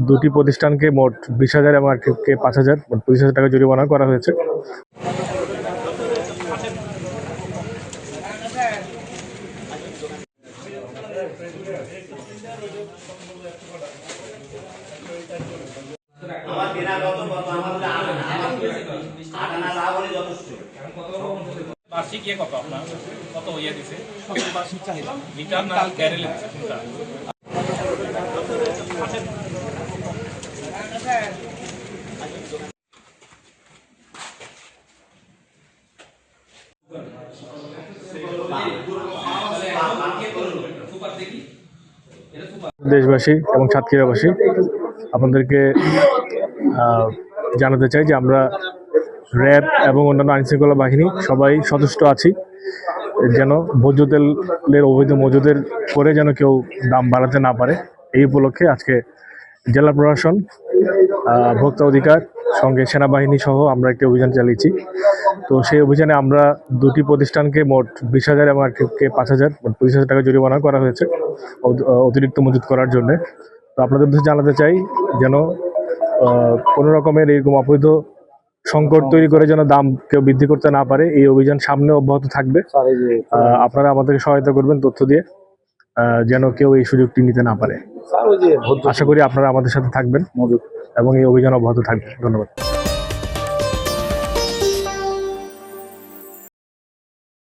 দুটি প্রতিষ্ঠানকে মোট 20,000 এবং আরেকটিকে 5,000 মোট 25,000 টাকা জরিমানা করা হয়েছে। বার্ষিক ইয়ে কত আপনার কত ইয়ে দিছে বার্ষিক চাহিদা লিটার না গ্যারেল দেশবাসী এবং সাতক্ষীরাবাসী আপনাদেরকে জানাতে চাই যে আমরা র্যাব এবং অন্যান্য আইনশৃঙ্খলা বাহিনী সবাই সচেষ্ট আছি যেন ভোজ্য তেলের অবৈধ মজুদের করে যেন কেউ দাম বাড়াতে না পারে। এই উপলক্ষে আজকে জেলা প্রশাসন, ভোক্তা অধিকার সঙ্গে সেনাবাহিনী সহ আমরা একটি অভিযান চালিয়েছি। তো সেই অভিযানে আমরা দুটি প্রতিষ্ঠানকে মোট 20,000 এবং আরেকটিকে 5,000 মোট 25,000 টাকা জরিমানা করা হয়েছে অতিরিক্ত মজুত করার জন্য। তো আপনাদের কাছে জানাতে চাই যেন কোনো রকমের এরকম অবৈধ সংকট তৈরি করে যেন দাম কেউ বৃদ্ধি করতে না পারে। এই অভিযান সামনে অব্যাহত থাকবে। আপনারা আমাদেরকে সহায়তা করবেন তথ্য দিয়ে, যেন কেউ এই সুযোগটি নিতে না পারে। আশা করি আপনারা আমাদের সাথে থাকবেন এবং এই অভিযান অব্যাহত থাকবে। ধন্যবাদ।